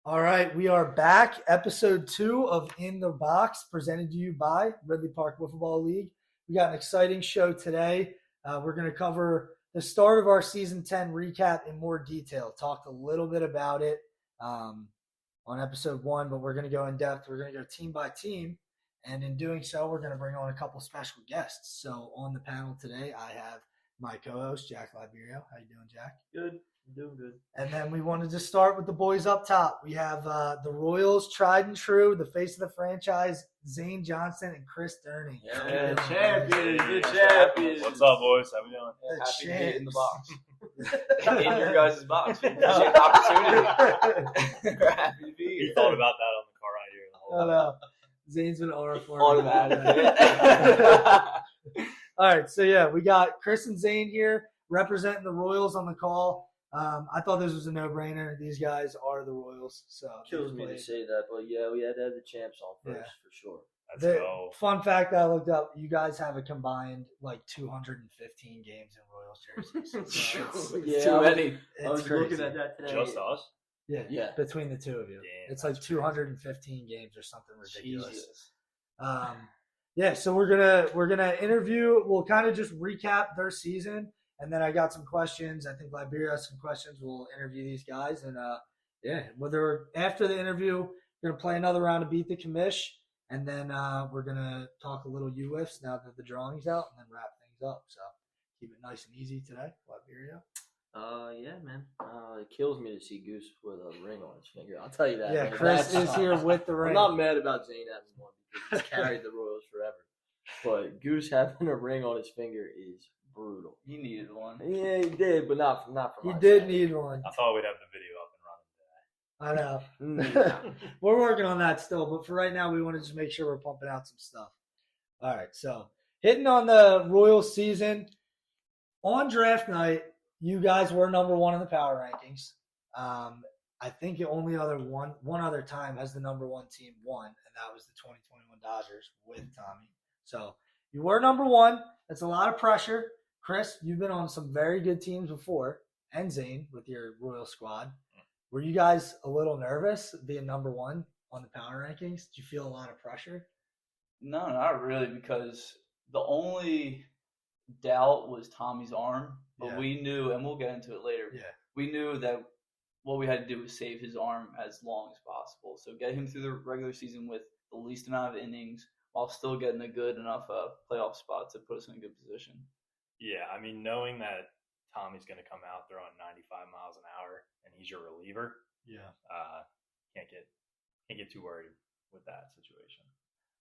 All right, we are back. Episode 2 of In the Box, presented to you by Ridley Park Wiffle Ball League. We got an exciting show today. We're going to cover the start of our Season 10 recap in more detail. Talked a little bit about it on Episode 1, but we're going to go in depth. We're going to go team by team, and in doing so, we're going to bring on a couple special guests. So on the panel today, I have my co-host, Jack Liberio. How you doing, Jack? Good. I'm doing good. And then we wanted to start with the boys up top. We have the Royals, tried and true, the face of the franchise, Zane, Johnston, and Chris Durning. Yeah, champions, the champions. What's up, boys? How we doing? Yeah, happy to be in the box. In your guys' box. Opportunity. We're happy to be here. You thought about that on the car ride here. Oh, no. Zane's been R4. Automatic. All right, so yeah, we got Chris and Zane here representing the Royals on the call. I thought this was a no-brainer. These guys are the Royals. So Kills me to say that, but yeah, we had to have the champs on first for sure. Let's go. Fun fact that I looked up, you guys have a combined 215 games in Royals jerseys. So it's too many. It's I was crazy. looking at that today. Just us? Yeah, between the two of you. Damn, it's 215 games or something ridiculous. Jesus. Yeah, so we're gonna interview. We'll kind of just recap their season. And then I got some questions. I think Liberia has some questions. We'll interview these guys. And, whether after the interview, we're going to play another round of Beat the Commish. And then we're going to talk a little Uwiffs now that the drawing's out and then wrap things up. So keep it nice and easy today, Liberia. Yeah, man. It kills me to see Goose with a ring on his finger. I'll tell you that. Yeah, man. Chris is here with the ring. I'm not mad about Zane having one because he's carried the Royals forever. But Goose having a ring on his finger is brutal. He needed one. Yeah, he did, but not for He my did sake. need one. I thought we'd have the video up and running today. I know. We're working on that still, but for right now, we want to just make sure we're pumping out some stuff. All right, so hitting on the Royals season. On draft night, you guys were number 1 in the power rankings. I think only one other time has the number 1 team won, and that was the 2021 Dodgers with Tommy. So you were number 1. That's a lot of pressure. Chris, you've been on some very good teams before, and Zane with your Royal squad. Were you guys a little nervous being number 1 on the power rankings? Did you feel a lot of pressure? No, not really, because the only doubt was Tommy's arm. But we knew, and we'll get into it later, we knew that what we had to do was save his arm as long as possible. So get him through the regular season with the least amount of innings while still getting a good enough playoff spot to put us in a good position. Yeah, I mean, knowing that Tommy's going to come out throwing 95 miles an hour and he's your reliever, can't get too worried with that situation.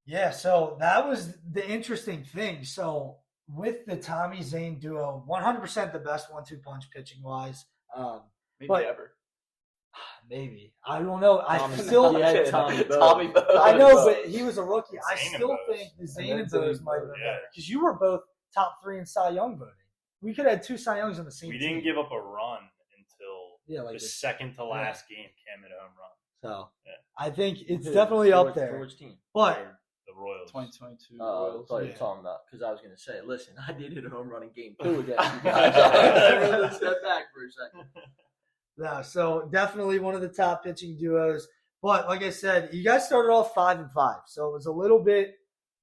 Yeah, so that was the interesting thing. So with the Tommy Zane duo, 100% the best 1-2 punch pitching wise. Maybe ever. Maybe. I don't know. Tommy Bose. I know, but he was a rookie. I Zane still and Bose. think the Zane and Bose might have been better because you were both top 3 in Cy Young voting. We could have had 2 Cy Youngs on the same We team. didn't give up a run until the second to last game, Cam hit a home run. So I think it's definitely up there. For which team? But the Royals. 2022 I Royals. thought you were talking about, because I was going to say, listen, I did hit a home run in game 2 against you guys. I really step back for a second. yeah, so definitely one of the top pitching duos. But like I said, you guys started off 5-5, so it was a little bit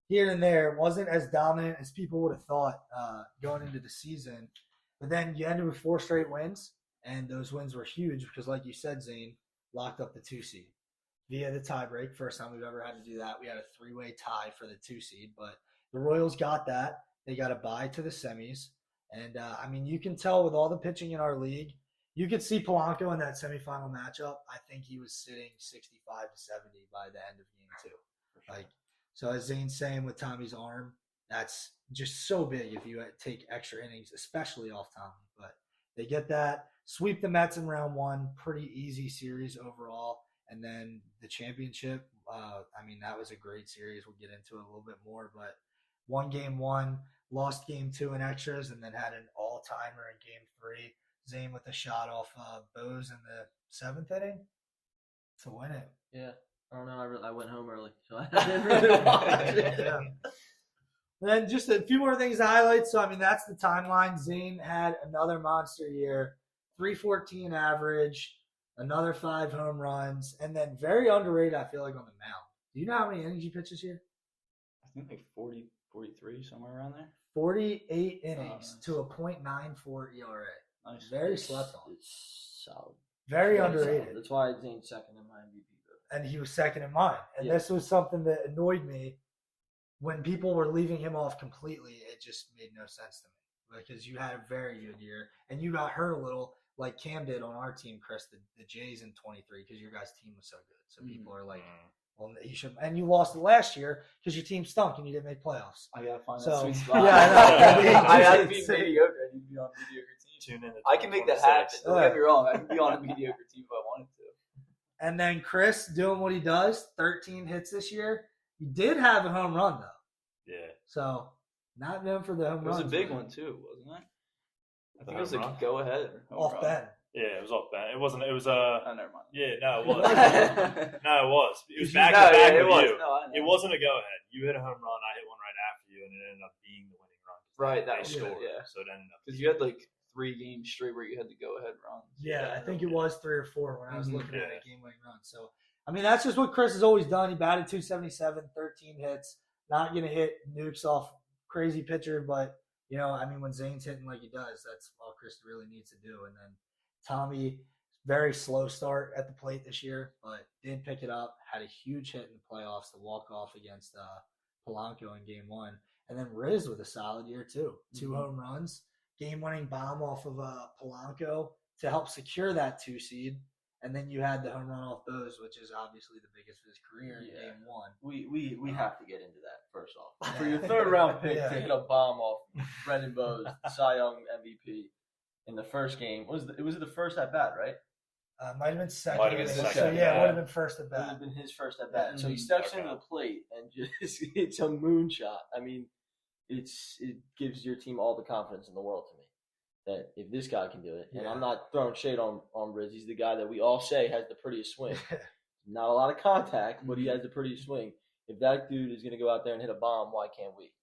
here and there. It wasn't as dominant as people would have thought going into the season. But then you ended with 4 straight wins, and those wins were huge because, like you said, Zane, locked up the 2 seed via the tiebreak. First time we've ever had to do that. We had a 3-way tie for the 2 seed, but the Royals got that. They got a bye to the semis. And, I mean, you can tell with all the pitching in our league, you could see Polanco in that semifinal matchup. I think he was sitting 65 to 70 by the end of game 2. Like, so as Zane's saying with Tommy's arm, that's just so big if you take extra innings, especially off Tommy. But they get that, sweep the Mets in round 1, pretty easy series overall. And then the championship, I mean, that was a great series. We'll get into it a little bit more, but won game 1, lost game 2 in extras, and then had an all-timer in game 3. Zane with a shot off Bose in the 7th inning to win it. Yeah. I don't know. I went home early, so I didn't really watch it. Yeah. And then just a few more things to highlight. So, I mean, that's the timeline. Zane had another monster year, 314 average, another 5 home runs, and then very underrated, I feel like, on the mound. Do you know how many innings he pitches here? I think like 40, 43, somewhere around there. 48 innings to a .94 ERA. Nice. Very slept on. It's solid. Very underrated. Solid. That's why Zane's second in my MVP. And he was second in mine. And this was something that annoyed me when people were leaving him off completely. It just made no sense to me because you had a very good year and you got hurt a little like Cam did on our team, Chris, the Jays in 23 because your guys' team was so good. So people are like, well, he should. And you lost it last year because your team stunk and you didn't make playoffs. I gotta find that sweet spot. Yeah, I know. I gotta be mediocre. I need to be on a mediocre team. Tune in. I can make that happen. Don't get me wrong. I can be on a mediocre team if I wanted to. And then Chris doing what he does, 13 hits this year. He did have a home run though. Yeah. So not known for the home run. It was a big one too, wasn't it? I think it was like go ahead off Ben. Yeah, it was off Ben. It wasn't. It was Oh, never mind. Yeah, no, it was. No, it was. It was back to back with you. It wasn't a go ahead. You hit a home run. I hit one right after you, and it ended up being the winning run. Right, that was scored. Yeah. So it ended up because you had like 3 games straight where you had the go ahead runs. Yeah, I think it was 3 or 4 when I was looking at a game winning run. So I mean, that's just what Chris has always done. He batted .277, 13 hits. Not gonna hit nukes off crazy pitcher, but you know, I mean, when Zane's hitting like he does, that's all Chris really needs to do. And then Tommy, very slow start at the plate this year, but did pick it up. Had a huge hit in the playoffs to walk off against Polanco in Game 1, and then Riz with a solid year too. 2 home runs, game-winning bomb off of Polanco to help secure that 2 seed. And then you had the home run off those, which is obviously the biggest of his career in Game 1. We have to get into that first off. For your third round pick to hit a bomb off Brendan Bowes, Cy Young MVP in the first game. Was it the first at bat, right? Might have been second. Might have been second. So yeah, it would have been first at It would bat. have been his first at bat. So he steps into the plate and just it's a moonshot. I mean, it gives your team all the confidence in the world to me. That if this guy can do it, and I'm not throwing shade on Riz, he's the guy that we all say has the prettiest swing. Not a lot of contact, but he has the prettiest swing. If that dude is going to go out there and hit a bomb, why can't we?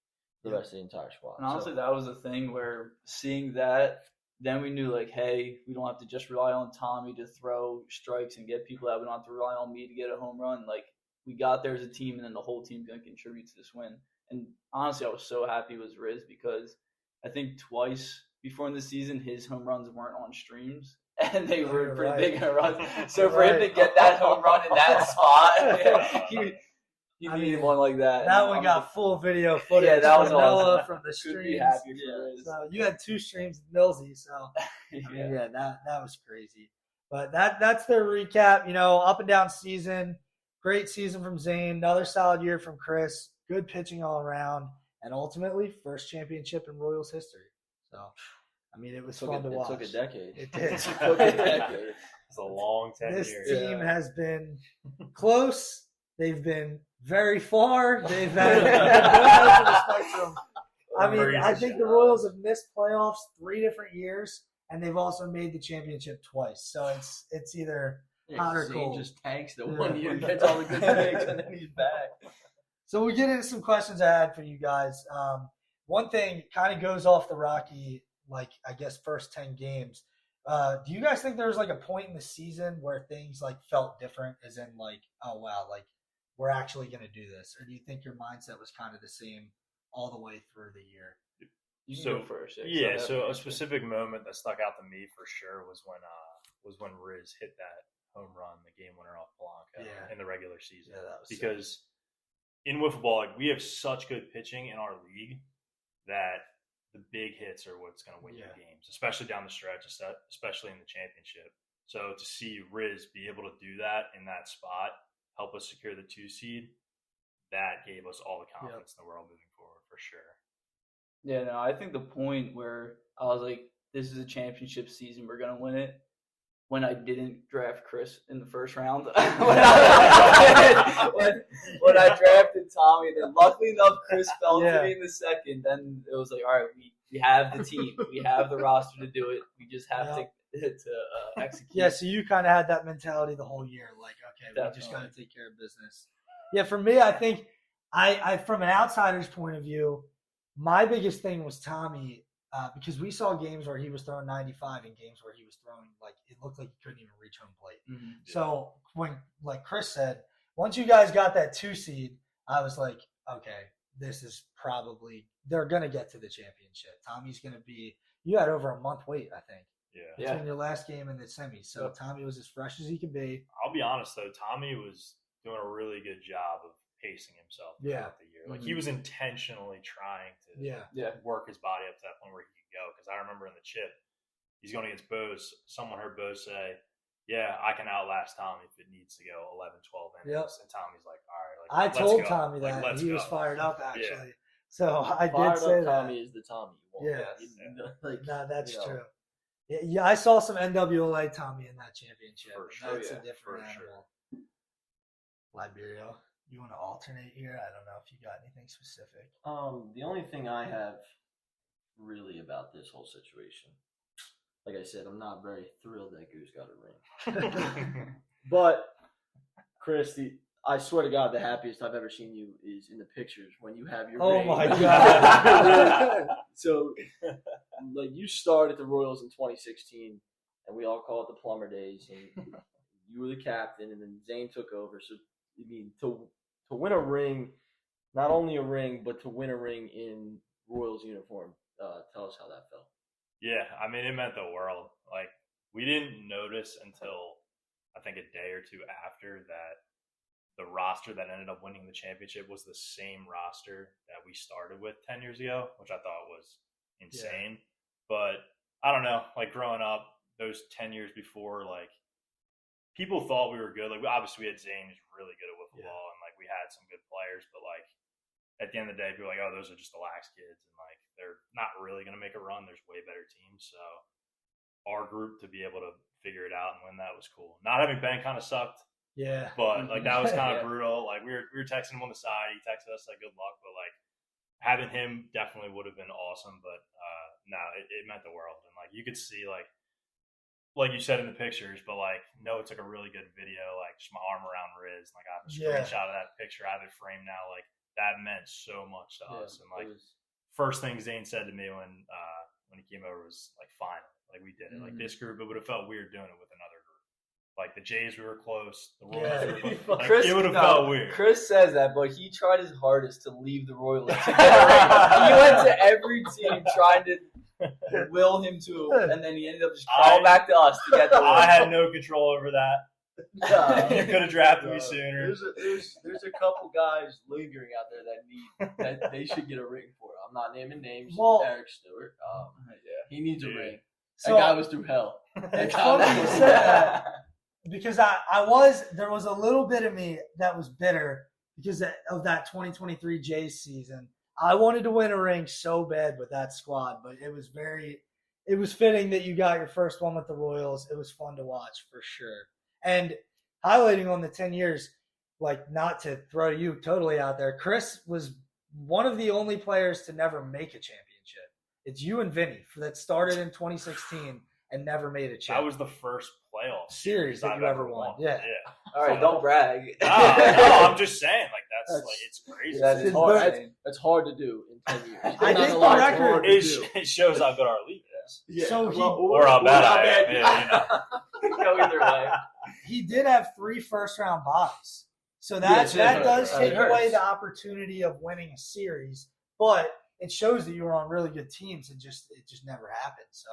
The rest of the entire squad. And honestly, that was the thing where seeing that, then we knew like, hey, we don't have to just rely on Tommy to throw strikes and get people out. We don't have to rely on me to get a home run. Like we got there as a team, and then the whole team's going to contribute to this win. And honestly, I was so happy it was Riz because I think twice before in the season, his home runs weren't on streams, and they were pretty big home runs. So for him to get that home run in that spot, he needed one like that. That one got full video footage. Yeah, that was Noah awesome. from the streams. Could be happy for Riz. So you had 2 streams with Millsy, so that was crazy. But that's their recap. You know, up and down season, great season from Zane, another solid year from Chris, good pitching all around, and ultimately first championship in Royals history. So, I mean, it was fun to watch. It took a decade. It did. It took a decade. It's a long 10 years. This team has been close. They've been very far. They've had both ends of the spectrum. I mean, I think the Royals have missed playoffs 3 different years, and they've also made the championship twice. So it's either hot or cold. Zane just tanks the 1 year, gets all the good picks, and then he's back. So we get into some questions I had for you guys. One thing kind of goes off the Rocky, like, I guess, first 10 games. Do you guys think there was, like, a point in the season where things, like, felt different, as in, like, oh, wow, like, we're actually going to do this? Or do you think your mindset was kind of the same all the way through the year? You can go first. So a specific moment that stuck out to me for sure was when Riz hit that home run, the game winner off Polanco in the regular season. Yeah, that was because in wiffle ball, like, we have such good pitching in our league that the big hits are what's going to win you games, especially down the stretch, especially in the championship. So to see Riz be able to do that in that spot, help us secure the 2 seed, that gave us all the confidence in the world moving forward for sure. Yeah, no, I think the point where I was like, this is a championship season, we're going to win it, when I didn't draft Chris in the first round. when I drafted Tommy, then luckily enough, Chris fell to me in the second. Then it was like, all right, we have the team. We have the roster to do it. We just have to execute. Yeah, so you kind of had that mentality the whole year. Like, okay, we just got to take care of business. Yeah, for me, I think I from an outsider's point of view, my biggest thing was Tommy because we saw games where he was throwing 95 and games where he was throwing it looked like he couldn't even reach home plate. Mm-hmm. So when, like Chris said, once you guys got that 2 seed, I was like, okay, this is probably they're gonna get to the championship. Tommy's gonna be. You had over a month wait, I think. Yeah. Between your last game and the semis. So Tommy was as fresh as he could be. I'll be honest though, Tommy was doing a really good job of pacing himself throughout the year. Like he was intentionally trying to work his body up to that point where he could go. Because I remember in the chip, he's going against Bose. Someone heard Bose say, "Yeah, I can outlast Tommy if it needs to go 11, 12 innings." And Tommy's like, "All right." I told Tommy that he was fired up actually. So I did say that. Tommy is the Tommy you want. No, that's true. Yeah, I saw some NWLA Tommy in that championship. For sure. That's a different animal. Liberia, you want to alternate here? I don't know if you got anything specific. The only thing I have really about this whole situation, like I said, I'm not very thrilled that Goose got a ring. But Chris, I swear to God, the happiest I've ever seen you is in the pictures when you have your ring. Oh my God. So, like, you started the Royals in 2016, and we all call it the Plumber days, and you were the captain, and then Zane took over. So, I mean, to win a ring, not only a ring, but to win a ring in Royals uniform, tell us how that felt. Yeah, I mean, it meant the world. Like, we didn't notice until, I think, a day or two after that the roster that ended up winning the championship was the same roster that we started with 10 years ago, which I thought was insane. But I don't know, like growing up, those 10 years before, like people thought we were good. Like obviously we had Zane who's really good at wiffle ball, and like we had some good players, but like at the end of the day, people were like, oh, those are just the lax kids, and like they're not really going to make a run. There's way better teams. So our group to be able to figure it out and win that was cool. Not having Ben kind of sucked. Yeah. But like that was kind of brutal. Like we were texting him on the side. He texted us like good luck, but like having him definitely would have been awesome. But no, it meant the world. And like you could see like you said in the pictures, but like Noah took a really good video, like just my arm around Riz. Like I have a screenshot of that picture. I have it framed now. Like that meant so much to us. And like first thing Zane said to me when he came over was like, finally, like we did it. Like this group, it would have felt weird doing it with another group. Like the Jays, we were close. The Royals, we were close. Like, it would have felt weird. Chris says that, but he tried his hardest to leave the Royals. He went to every team trying to will him to, and then he ended up just calling back to us to get the. I had no control over that. You could have drafted me sooner. There's a couple guys lingering out there that they should get a ring for. I'm not naming names. Eric Stewart. He needs a ring. That guy was through hell. It's funny you said that. Because there was a little bit of me that was bitter because of that 2023 Jays season. I wanted to win a ring so bad with that squad, but it was fitting that you got your first one with the Royals. It was fun to watch for sure. And highlighting on the 10 years, like not to throw you totally out there, Chris was one of the only players to never make a championship. It's you and Vinny that started in 2016 and never made a championship. That was the first playoff series that you ever won. Yeah. All right, don't brag. No, I'm just saying, like that's like it's crazy. That's hard to do in 10 years. I think the record it shows how good our league is. Yeah. So or how bad I am. Yeah, Go either way. He did have 3 first-round buys, so that does take away the opportunity of winning a series. But it shows that you were on really good teams, and it just never happened. So.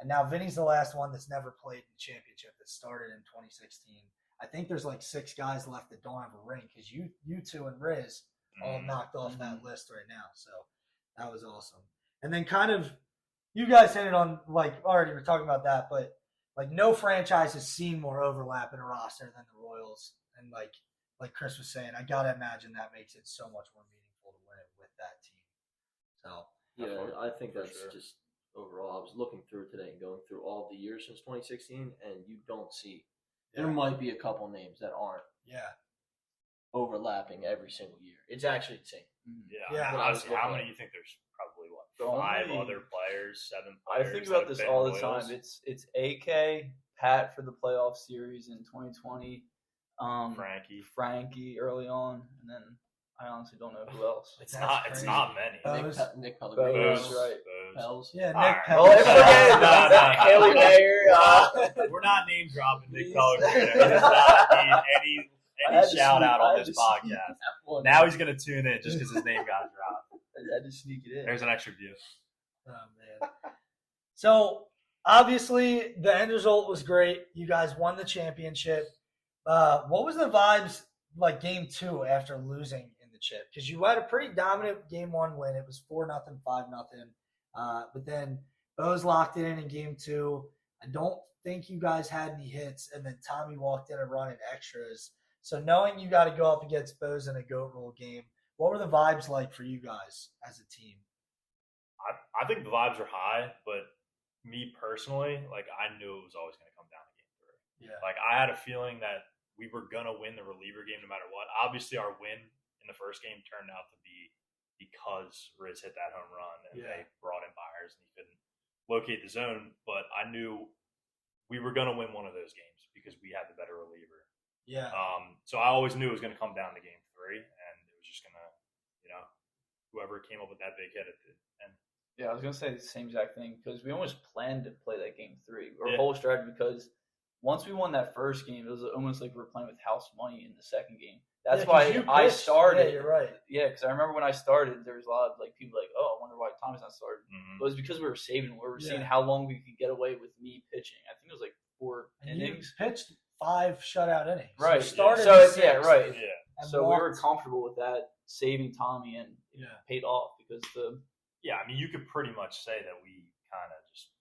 And now Vinny's the last one that's never played in the championship that started in 2016. I think there's like 6 guys left that don't have a ring because you two and Riz all knocked off that list right now. So that was awesome. And then kind of you guys hit it on like already we're talking about that, but like no franchise has seen more overlap in a roster than the Royals. And like Chris was saying, I gotta imagine that makes it so much more meaningful to win it with that team. So yeah, I think that's just. Overall, I was looking through today and going through all the years since 2016, and you don't see. There might be a couple names that aren't overlapping every single year. It's actually insane. Yeah. How many do you think there's probably 5 other players, 7 players? I think about this all the time. It's AK, Pat for the playoff series in 2020. Frankie early on, and then I honestly don't know who else. It's not many. Nick Bose, Pellegrini. right? Pels. Yeah, Nick Alright. Pellegrini. No. Haley Mayer. We're not name dropping Nick Pellegrini. He does not need any shout out on this podcast. Now he's going to tune in just because his name got dropped. I had to sneak it in. There's an extra view. Oh, man. So, obviously, the end result was great. You guys won the championship. What was the vibes like game 2 after losing in the chip? Because you had a pretty dominant game 1 win. It was 4-0, 5-0. But then Bose locked it in game 2. I don't think you guys had any hits. And then Tommy walked in and running extras. So knowing you got to go up against Bose in a goat roll game, what were the vibes like for you guys as a team? I think the vibes are high, but me personally, like I knew it was always going to come down to game 3. Yeah. Like I had a feeling that we were going to win the reliever game no matter what. Obviously, our win in the first game turned out to be because Riz hit that home run and they brought in Byers and he couldn't locate the zone. But I knew we were going to win one of those games because we had the better reliever. Yeah. So I always knew it was going to come down to game 3, and it was just going to, whoever came up with that big hit at the end. Yeah, I was going to say the same exact thing because we almost planned to play that game 3 or whole strategy because once we won that first game, it was almost like we were playing with house money in the second game. That's why I started. Yeah, you're right. Yeah, because I remember when I started, there was a lot of people like, oh, I wonder why Tommy's not started. Mm-hmm. But it was because we were saving. We were seeing how long we could get away with me pitching. I think it was like 4 innings. You pitched 5 shutout innings. Right. So started right. Yeah. So we were comfortable with that, saving Tommy, and it paid off because the. Yeah, I mean, you could pretty much say that we kind of just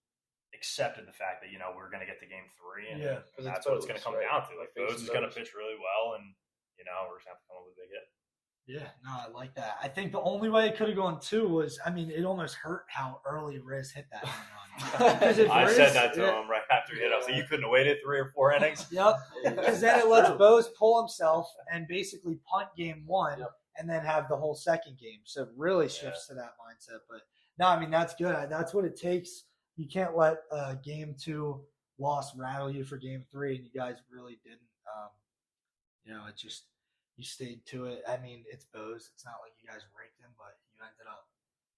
accepted the fact that, we're going to get to game 3, and that's what it's going to come down to. Like, Bose is going to pitch really well, and, we're just going to have to come up with a big hit. Yeah, no, I like that. I think the only way it could have gone 2 was, it almost hurt how early Riz hit that home run. I said that to him right after he hit. I was like, you couldn't have waited 3 or 4 innings? Yep, because then it lets Bose pull himself and basically punt game 1. Yep. And then have the whole second game. So it really shifts to that mindset. But no, that's good. That's what it takes. You can't let game 2 loss rattle you for game 3, and you guys really didn't. It just you stayed to it. It's Bose. It's not like you guys raked him, but you ended up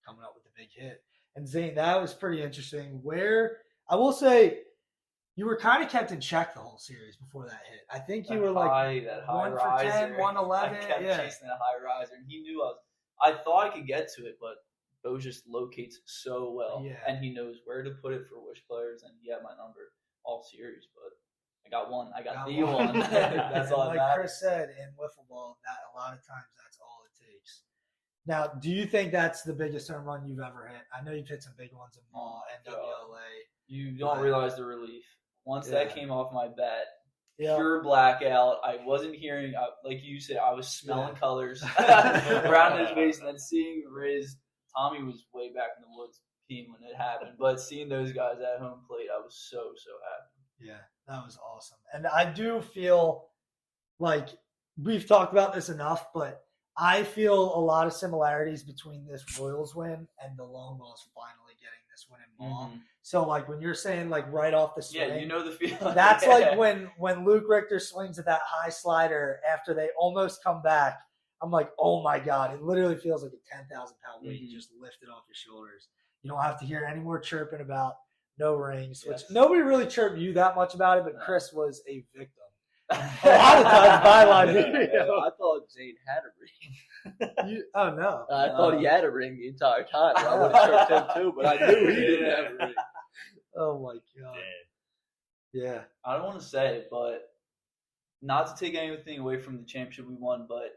coming up with a big hit. And Zane, that was pretty interesting. Where I will say, you were kind of kept in check the whole series before that hit. I think you were like that high 1 for riser. 10, 111. I kept chasing that high riser, and he knew I thought I could get to it, but Bose just locates so well, and he knows where to put it for which players, and he had my number all series. But I got one. I got the one. That's all. Like Chris said, in wiffle ball, that a lot of times that's all it takes. Now, do you think that's the biggest home run you've ever hit? I know you've hit some big ones in ball, NWLA. You don't realize the relief. Once that came off my bat, pure blackout. I wasn't hearing, like you said, I was smelling colors around his face, and then seeing Riz. Tommy was way back in the woods peeing when it happened, but seeing those guys at home plate, I was so happy. Yeah, that was awesome. And I do feel like we've talked about this enough, but I feel a lot of similarities between this Royals win and the Lone Balls finally getting this win in ball. Mm-hmm. So, like, when you're saying, like, right off the swing. Yeah, you know the feeling. That's like when Luke Richter swings at that high slider after they almost come back. I'm like, oh, my God. It literally feels like a 10,000-pound weight just lifted off your shoulders. You don't have to hear any more chirping about no rings, which nobody really chirped you that much about it, but Chris was a victim. A lot of times, byline. I thought Zane had a ring. Oh, no. I thought he had a ring the entire time. I would have chirped him too, but I knew he didn't have a ring. Oh, my God. Yeah. I don't want to say it, but not to take anything away from the championship we won, but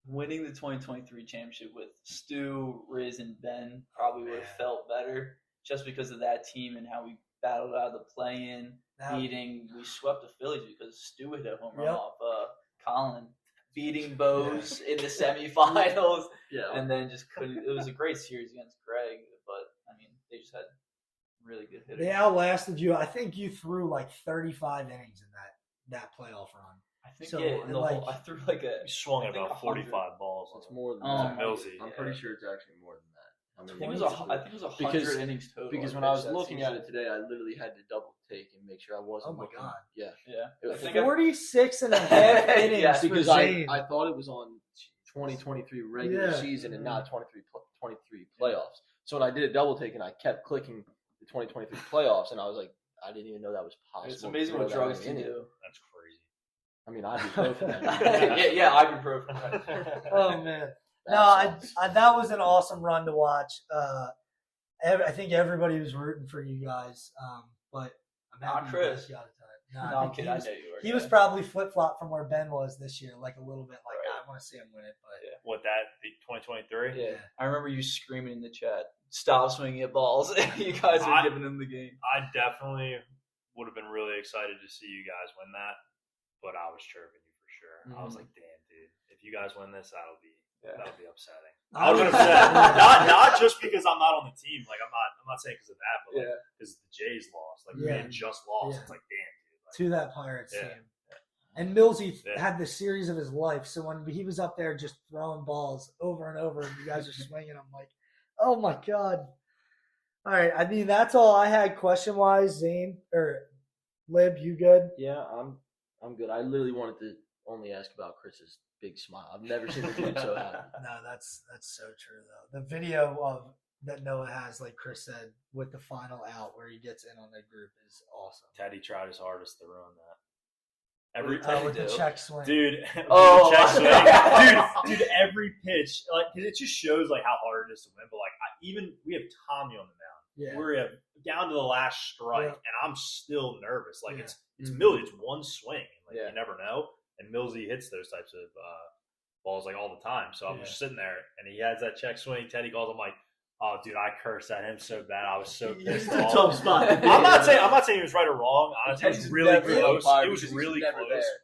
winning the 2023 championship with Stu, Riz, and Ben probably would have felt better just because of that team and how we battled out of the play-in. We swept the Phillies because Stu hit a home run off Colin, beating Bose in the semifinals, and then just couldn't. It was a great series against Greg, but they just had really good hitters. They outlasted you. I think you threw like 35 innings in that playoff run. I think so, I threw like he swung at about 45 balls. It's more than Millsy. I'm pretty sure it's actually more than that. I think it was 100 innings total. Because when I was looking at it today, I literally had to double take and make sure I wasn't. Oh my God! Yeah. It was 46 and a half innings because for Zane. I thought it was on 2023 regular season and not 23 playoffs. So when I did a double take and I kept clicking the 2023 playoffs, and I was like, I didn't even know that was possible. It's amazing what drugs can do. That's crazy. I mean, ibuprofen. Ibuprofen. Oh man, I that was an awesome run to watch. I think everybody was rooting for you guys, but I'm happy Chris. You got it No, I'm kidding. I know you were. He was probably flip flop from where Ben was this year, like a little bit. Like I want to see him win it, but What that 2023? Yeah, I remember you screaming in the chat, "Stop swinging at balls!" You guys are giving him the game. I definitely would have been really excited to see you guys win that, but I was chirping you for sure. I was like, "Damn, dude, if you guys win this, that'll be upsetting." I was upset, not just because I'm not on the team. Like I'm not saying because of that, but because the Jays lost. Like we had just lost. It's like, damn. To that Pirates team. And Millsy had the series of his life. So when he was up there just throwing balls over and over and you guys are swinging, I'm like, oh my God. All right. I mean, that's all I had question-wise. Zane or Lib, you good? Yeah, I'm good. I literally wanted to only ask about Chris's big smile. I've never seen the team so happy. No, that's so true, though. The video that Noah has, like Chris said, with the final out where he gets in on the group is awesome. Teddy tried his hardest to ruin that. With the check swing, dude. The check swing, dude. Every pitch, like, cause it just shows like how hard it is to win. But like, we have Tommy on the mound. Yeah. We're down to the last strike, and I'm still nervous. Like it's Millsy. It's one swing. Like you never know, and Millsy hits those types of balls like all the time. So I'm just sitting there, and he has that check swing. Teddy calls him like, "Oh, dude, I cursed at him so bad. I was so pissed off." It's a tough spot. I'm not saying he was right or wrong. Honestly, it was really close. It was really close,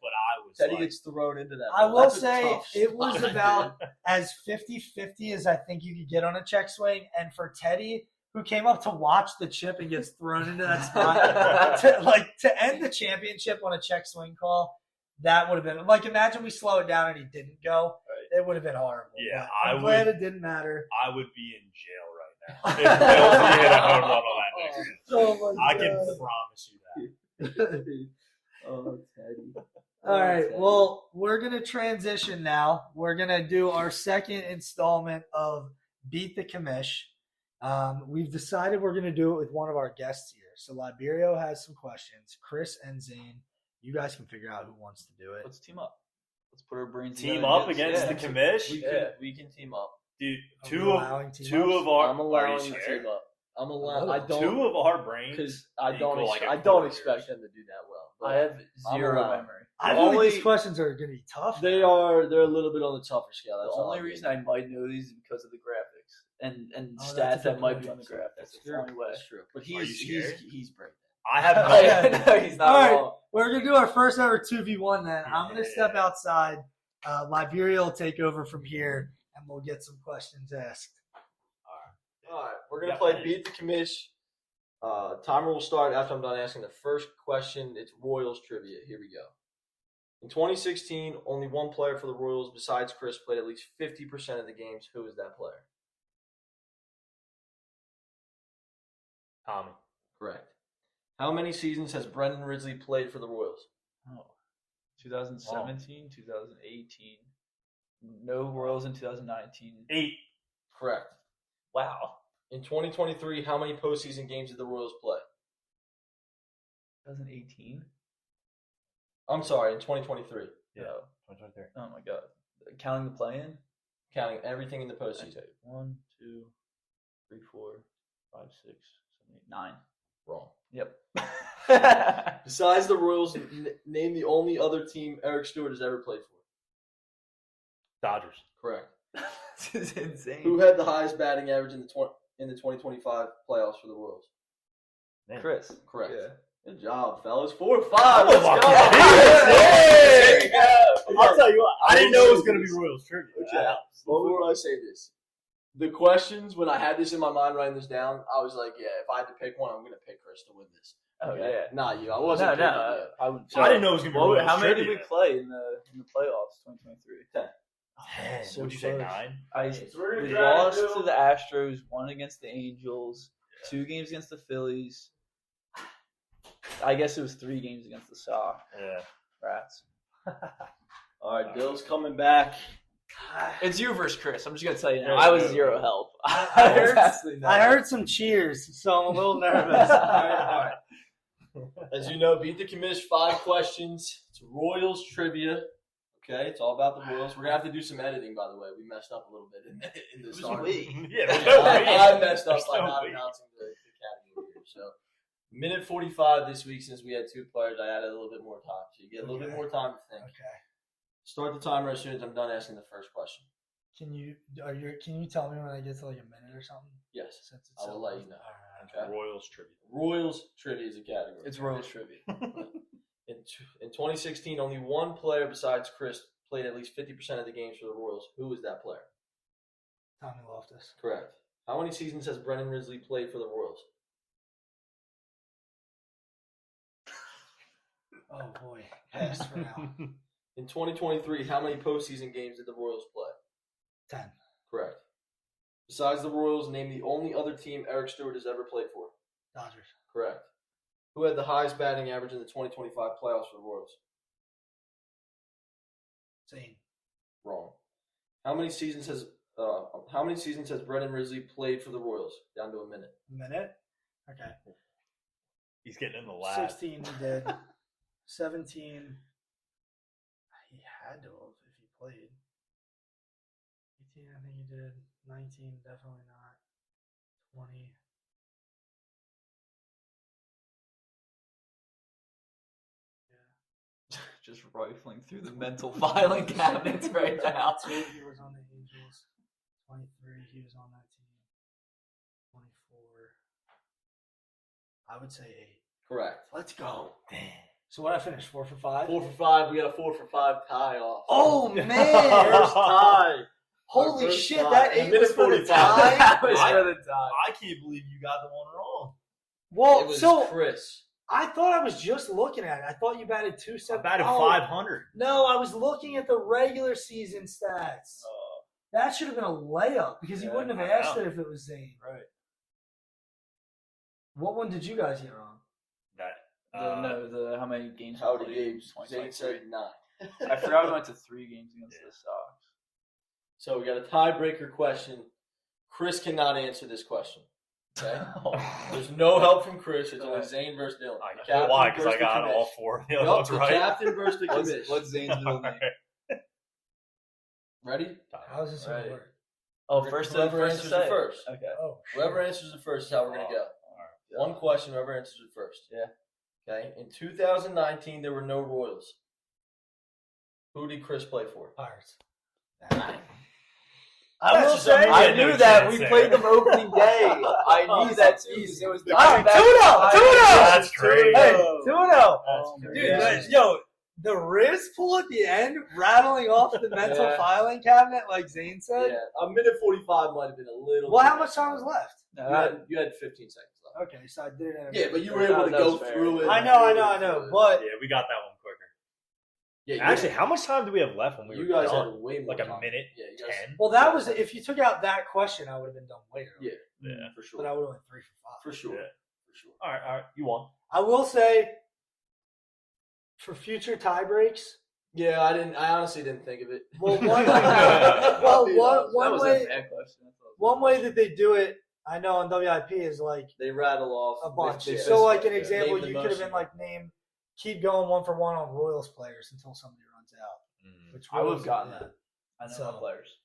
but I was. Teddy gets thrown into that. I will say it was about as 50-50 as I think you could get on a check swing, and for Teddy, who came up to watch the chip and gets thrown into that spot, to end the championship on a check swing call, that would have been like, imagine we slow it down and he didn't go. It would have been horrible. Yeah, I'm glad it didn't matter. I would be in jail right now if Millsy hit a home run on that next game. Oh my I God. can promise you that. Oh, Teddy. All right. Well, we're going to transition now. We're going to do our second installment of Beat the Commish. We've decided we're going to do it with one of our guests here. So Liberio has some questions. Chris and Zane, you guys can figure out who wants to do it. Let's team up. Let's put our brains team up against the Commish. We can team up, dude. Two of our. I'm allowing to team up. I'm allowing. I don't. Two of our brains. Because I don't expect them to do that well. I have zero memory. I don't think these questions are going to be tough. They're a little bit on the tougher scale. The only reason I might know these is because of the graphics and stats that might be on the graphics. That's the only way. That's true. But he's brave. I have no, he's not. All right, we're going to do our first ever 2v1 then. I'm going to step outside. Liberia will take over from here, and we'll get some questions asked. All right. We're going to play Beat the Commish. Timer will start after I'm done asking the first question. It's Royals trivia. Here we go. In 2016, only one player for the Royals besides Chris played at least 50% of the games. Who is that player? Tommy. Correct. How many seasons has Brendan Ridley played for the Royals? 2017, 2018. No Royals in 2019. 8. Correct. Wow. In 2023, how many postseason games did the Royals play? 2018? I'm sorry, in 2023. Yeah, 2023. Oh my God. Counting the play-in? Counting everything in the postseason. Okay. 1, 2, 3, 4, 5, 6, 7, 8, 9. Wrong. Yep. Besides the Royals, name the only other team Eric Stewart has ever played for. Dodgers. Correct. This is insane. Who had the highest batting average in the 2025 playoffs for the Royals? Man. Chris. Correct. Yeah. Good job, fellas. 4-5. Let's go. There you go. I'll tell you what. I didn't know it was going to be Royals trivia. Okay. Before I say this, the questions, when I had this in my mind writing this down, I was like, yeah, if I had to pick one, I'm going to pick Chris to win this. Oh, okay? yeah. Not you. I wasn't picking you. I didn't know it was going to be Royals How many trivia. did we play in the playoffs 2023? 10. So would you say 9? We lost to the Astros, 1 against the Angels, 2 games against the Phillies. I guess it was 3 games against the Sox. Yeah. Rats. All right, Bill's coming back. It's you versus Chris. I'm just gonna tell you now. I was zero help. I heard some cheers, so I'm a little nervous. All right. As you know, Beat the Commish, 5 questions. It's Royals trivia. Okay, it's all about the Royals. We're gonna have to do some editing, by the way. We messed up a little bit in the start. I messed up by not announcing the category here. So, minute 45 this week, since we had 2 players, I added a little bit more time. So you get a little bit more time to think. Okay. Start the timer as soon as I'm done asking the first question. Can you tell me when I get to like a minute or something? Yes, Since it's I will let you know. Okay. Royals trivia. Royals trivia is a category. It's Royals trivia. In 2016, only one player besides Chris played at least 50% of the games for the Royals. Who was that player? Tommy Loftus. Correct. How many seasons has Brendan Risley played for the Royals? Oh boy, pass for now. In 2023, how many postseason games did the Royals play? 10. Correct. Besides the Royals, name the only other team Eric Stewart has ever played for. Dodgers. Correct. Who had the highest batting average in the 2025 playoffs for the Royals? Zane. Wrong. How many seasons has Brendan Risley played for the Royals? Down to a minute. Minute? Okay. He's getting in the lab. 16 he did. 17 he had to have if he played. 18 I think he did. 19 definitely not. 20. Just rifling through the mental filing cabinets right now. 22 he was on the Angels. 23 he was on that team. 24 I would say 8. Correct. Let's go. Damn. So what I finished 4 for 5? 4 for 5. We got a 4 for 5 tie off. Oh man! First tie. Holy First shit! tie. That 8 was for the 45. tie. That was for the tie. I can't believe you got the one wrong. Well, It was so Chris. I thought I was just looking at it. I thought you batted 270. I batted 500. No, I was looking at the regular season stats. That should have been a layup because he wouldn't have asked it if it was Zane. Right. What one did you guys get wrong? How many games? How many games? Zane said 9. I forgot we went to 3 games against the Sox. So we got a tiebreaker question. Chris cannot answer this question. Okay. There's no help from Chris. It's only Zane versus Dylan. Why? Because I got all 4 of the other ones the right. captain versus the commish. What's Zane's middle name? Ready? How is this going to work? Oh, first whoever to answers say. it first. Okay. Oh, Whoever answers it first is how we're going to go. One question, whoever answers it first. Yeah. Okay. In 2019, there were no Royals. Who did Chris play for? Pirates. I will say, I knew that. We played them opening day. I knew that too. It was 2-0. That's great. Hey, 2-0. Dude, yo, the Riz pull at the end, rattling off the mental filing cabinet, like Zane said. Yeah, a minute 45 might have been a little. Well, how much time was left? You had 15 seconds left. Okay, so I did it. Yeah, but you were able to go through it. I know. But Yeah, we got that one quicker. Yeah, Actually, how much time do we have left when we you were guys done? had way more Like a time. minute? Yeah, you guys, 10? well, that was if you took out that question, I would have been done way earlier. Yeah, Yeah. for sure. But I would have went 3 for 5. For sure. Yeah. For sure. All right. You won. I will say, for future tie breaks, Yeah, I honestly didn't think of it. well, one way that they do it, I know on WIP is like They rattle off a bunch. They So, like an name example, the you could have been motion. like keep going 1 for 1 on Royals players until somebody runs out. Which I would have Royals- gotten yeah. that. I know So- my players.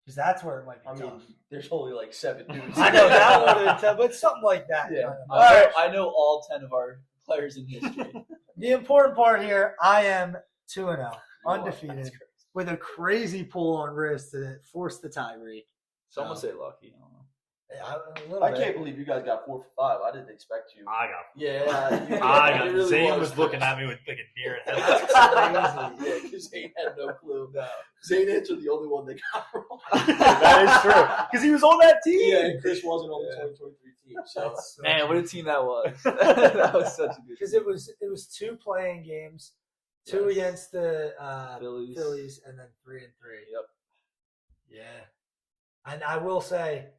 Because that's where it might be I tough. mean, there's only like 7 dudes. I know that would have been tough, but something like that. Yeah. I know all 10 of our players in history. The important part here, I am 2-0, undefeated, That's crazy. with a crazy pull on wrist to force the tie break. Someone say lucky. I don't know. Yeah, a little I bit. can't believe you guys got 4 for 5. I didn't expect you. I got Yeah, you really Zane was looking at me with like a deer in headlights. Crazy. Yeah, because Zane had no clue. Zane answered the only one that got wrong. That is true. Because he was on that team. Yeah, and Chris wasn't on the 2023 team. So That's so Man, what a team that was. That was such a good because team. it was 2 playing games, 2 Yes. against the Phillies. and then 3 and 3. Yep. Yeah, and I will say,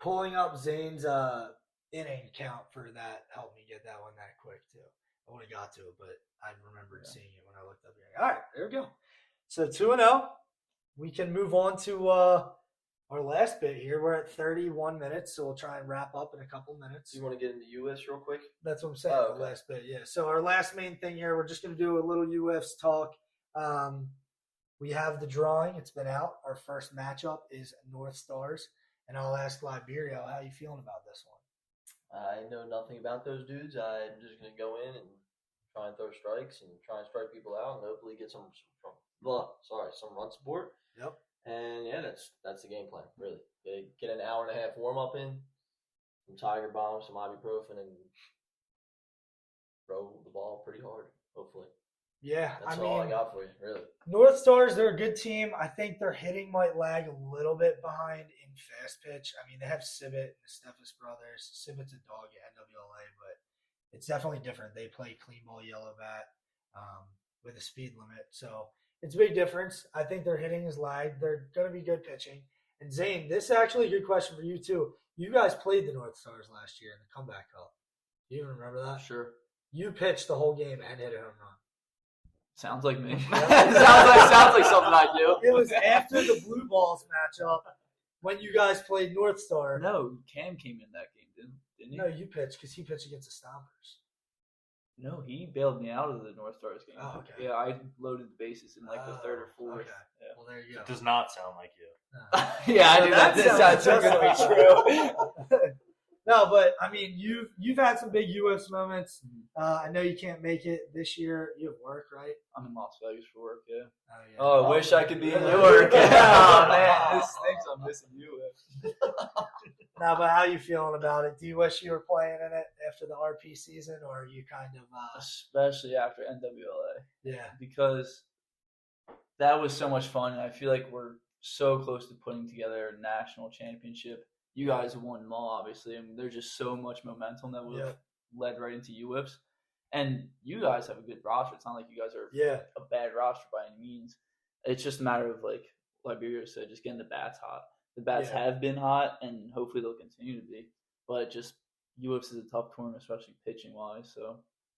pulling up Zane's inning count for that helped me get that one that quick too. I would have got to it, but I remembered seeing it when I looked up here. All right, there we go. So 2-0. we can move on to our last bit here. We're at 31 minutes, so we'll try and wrap up in a couple minutes. You want to get into Uwiffs real quick? That's what I'm saying. Oh, okay. The last bit, yeah. So our last main thing here, we're just going to do a little Uwiffs talk. We have the drawing. It's been out. Our first matchup is North Stars. And I'll ask Liberio, how you feeling about this one? I know nothing about those dudes. I'm just going to go in and try and throw strikes and try and strike people out and hopefully get some run support. Yep. And yeah, that's the game plan, really. Get an hour and a half warm up in, some Tiger Bomb, some ibuprofen, and throw the ball pretty hard, hopefully. Yeah, that's all I got for you, really. North Stars, they're a good team. I think their hitting might lag a little bit behind in fast pitch. I mean, they have Sibbett and the Steffes brothers. Sibbett's a dog at NWLA, but it's definitely different. They play clean ball yellow bat with a speed limit. So it's a big difference. I think their hitting is lagged. They're going to be good pitching. And Zane, this is actually a good question for you, too. You guys played the North Stars last year in the Comeback Cup. Do you even remember that? Sure. You pitched the whole game and hit a home run. Sounds like me. sounds like something I do. It was after the Blue Balls matchup when you guys played North Star. No, Cam came in that game, didn't he? No, you pitched because he pitched against the Stompers. No, he bailed me out of the North Stars game. Oh, okay. Yeah, I loaded the bases in like the third or fourth. Okay. Yeah. Well, there you go. It does not sound like you. Yeah, I knew that sounds too good to be true. No, but I mean, you've had some big Uwiffs moments. I know you can't make it this year. You have work, right? I'm in Las Vegas for work, yeah. Yeah. Oh, I wish I could be in Newark. Oh, man, this stinks. I'm missing Uwiffs. No, but how you feeling about it? Do you wish you were playing in it after the RP season, or are you kind of especially after NWLA? Yeah, because that was so much fun, and I feel like we're so close to putting together a national championship. You guys won them all, obviously. I mean, there's just so much momentum that would have led right into Uwiffs. And you guys have a good roster. It's not like you guys are a bad roster by any means. It's just a matter of, like Liberio said, just getting the bats hot. The bats have been hot, and hopefully they'll continue to be. But just Uwiffs is a tough tournament, especially pitching-wise. So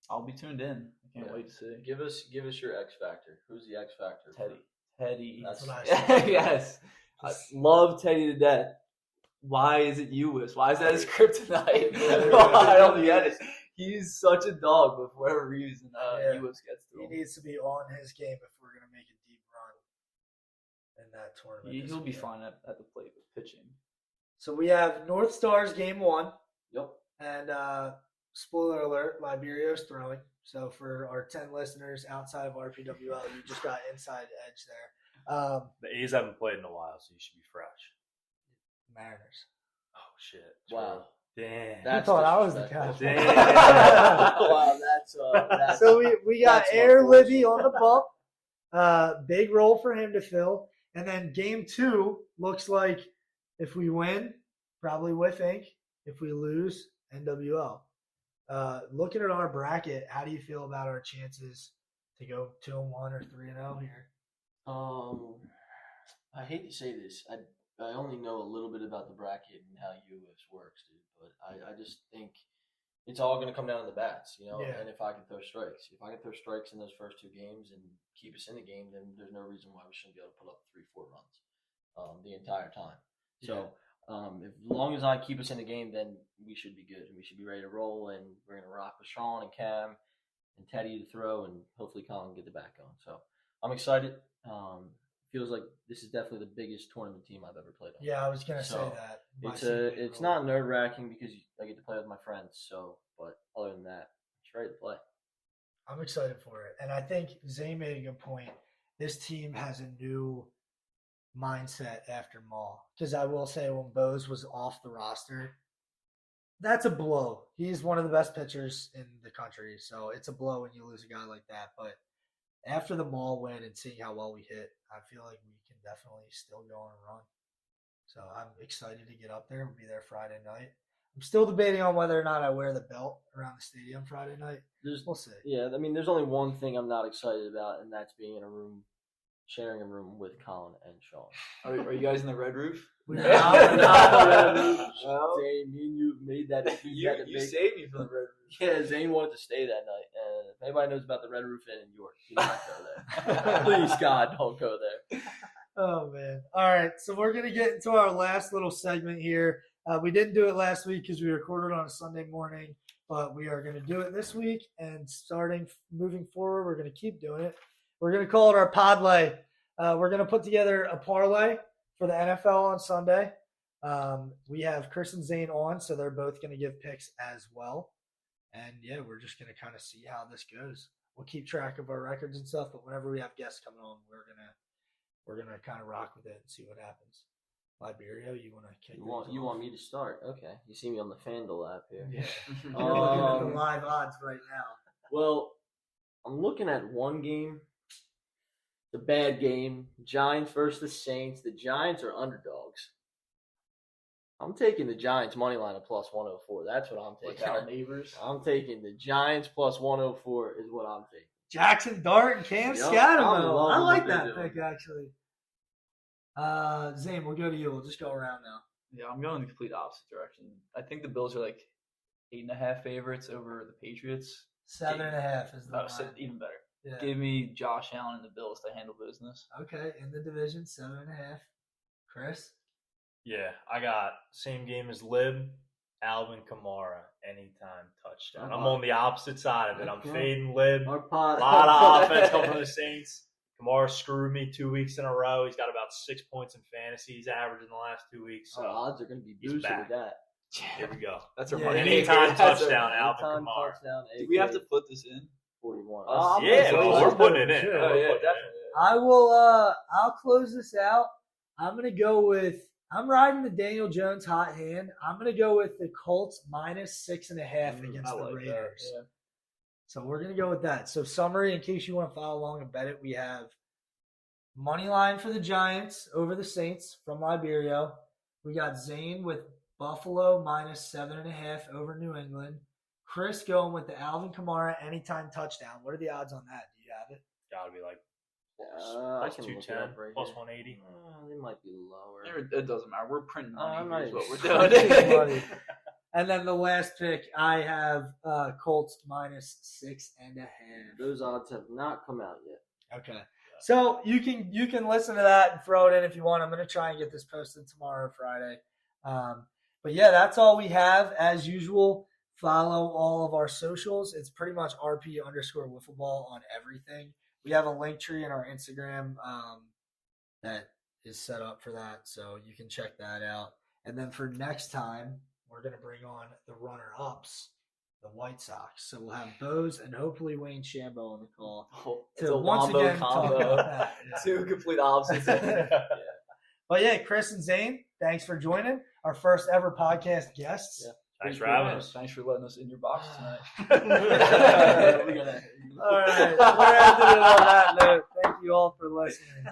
I'll be tuned in. I can't wait to see. Give us your X Factor. Who's the X Factor? Teddy. That's what I said. Yes. I love Teddy to death. Why is it Uwiffs? Why is that his kryptonite? I don't get it. He's such a dog, but for whatever reason, Uwiffs gets to him. He needs to be on his game if we're going to make a deep run in that tournament. He'll be fine at the plate with pitching. So we have North Stars game 1. Yep. And spoiler alert, Liberio's throwing. So for our 10 listeners outside of RPWL, you just got inside edge there. The A's haven't played in a while, so you should be fresh. Mariners. Oh, shit. Wow. Damn. I thought I was the guy. Damn. Wow, that's so we got Air Libby on the bump. Big role for him to fill. And then game 2 looks like if we win, probably with Inc. If we lose, NWL. Looking at our bracket, how do you feel about our chances to go 2-1 or 3-0 here? I hate to say this. I only know a little bit about the bracket and how Uwiffs works, dude. But I just think it's all going to come down to the bats, you know. Yeah. And if I can throw strikes, in those first 2 games and keep us in the game, then there's no reason why we shouldn't be able to put up 3-4 runs the entire time. So as long as I keep us in the game, then we should be good. We should be ready to roll, and we're going to rock with Sean and Cam and Teddy to throw, and hopefully Colin get the bat going. So I'm excited. Feels like this is definitely the biggest tournament team I've ever played on. Yeah, I was gonna say that. It's not nerve wracking because I get to play with my friends. So, but other than that, it's ready to play. I'm excited for it, and I think Zane made a good point. This team has a new mindset after Maul, because I will say when Bose was off the roster, that's a blow. He's one of the best pitchers in the country, so it's a blow when you lose a guy like that. But after the Maul win and seeing how well we hit, I feel like we can definitely still go on a run. So I'm excited to get up there. We'll be there Friday night. I'm still debating on whether or not I wear the belt around the stadium Friday night. We'll see. Yeah, I mean, there's only one thing I'm not excited about, and that's being in a room, sharing a room with Colin and Sean. Are you guys in the Red Roof? We're not in the Red Roof. Zane, me and you made that. You saved me from the Red Roof. Yeah, Zane wanted to stay that night, and if anybody knows about the Red Roof Inn in York, do not go there. Please, God, don't go there. Oh, man. All right, so we're going to get into our last little segment here. We didn't do it last week because we recorded on a Sunday morning, but we are going to do it this week. And moving forward, we're going to keep doing it. We're going to call it our PODlay. We're going to put together a parlay for the NFL on Sunday. We have Chris and Zane on, so they're both going to give picks as well. And, yeah, we're just going to kind of see how this goes. We'll keep track of our records and stuff, but whenever we have guests coming on, we're gonna kind of rock with it and see what happens. Liberio, you want to kick? You want me to start? Okay. You see me on the FanDuel app here. Yeah. You're looking at the live odds right now. Well, I'm looking at one game. The bad game. Giants versus the Saints. The Giants are underdogs. I'm taking the Giants money line at plus 104. That's what I'm taking. Our neighbors. I'm taking the Giants plus 104 is what I'm taking. Jackson Dart and Cam Scattermo. I like that pick, actually. Zane, we'll go to you. We'll just go around now. Yeah, I'm going the complete opposite direction. I think the Bills are like 8.5 favorites over the Patriots. 7.5 is the line. Even better. Yeah. Give me Josh Allen and the Bills to handle business. Okay, in the division, 7.5. Chris? Yeah, I got same game as Lib, Alvin Kamara, anytime touchdown. I'm on the opposite side of it. I'm fading Lib. A lot of offense coming from the Saints. Kamara screwed me 2 weeks in a row. He's got about 6 points in fantasy. He's averaged in the last 2 weeks. So odds are going to be boosted with that. Here we go. That's a anytime touchdown, Alvin Kamara. Do we have to put this in? 41. We're putting it in. Oh, yeah, definitely. I will. I'll close this out. I'm gonna go with. I'm riding the Daniel Jones hot hand. I'm gonna go with the Colts minus 6.5 against the Raiders. Yeah. So we're gonna go with that. So summary, in case you want to follow along and bet it, we have money line for the Giants over the Saints from Liberio. We got Zane with Buffalo minus 7.5 over New England. Chris going with the Alvin Kamara anytime touchdown. What are the odds on that? Do you have it? Gotta be like I plus can 210, right plus here. 180. They might be lower. It doesn't matter. We're printing money. not Is what even we're doing. Money. And then the last pick, I have Colts minus 6.5. Those odds have not come out yet. Okay. So you can listen to that and throw it in if you want. I'm going to try and get this posted tomorrow or Friday. But yeah, that's all we have. As usual, follow all of our socials. It's pretty much RP_wiffleball on everything. We have a link tree in our Instagram that is set up for that, so you can check that out. And then for next time, we're going to bring on the runner-ups, the White Sox. So we'll have Bose and hopefully Wayne Shambo on the call. It's a wombo combo. Yeah. Two complete opposites. But yeah, Chris and Zane, thanks for joining. Our first ever podcast guests. Yeah. Thanks for having us. Thanks for letting us in your box tonight. All right. We're ending it on that note. Thank you all for listening.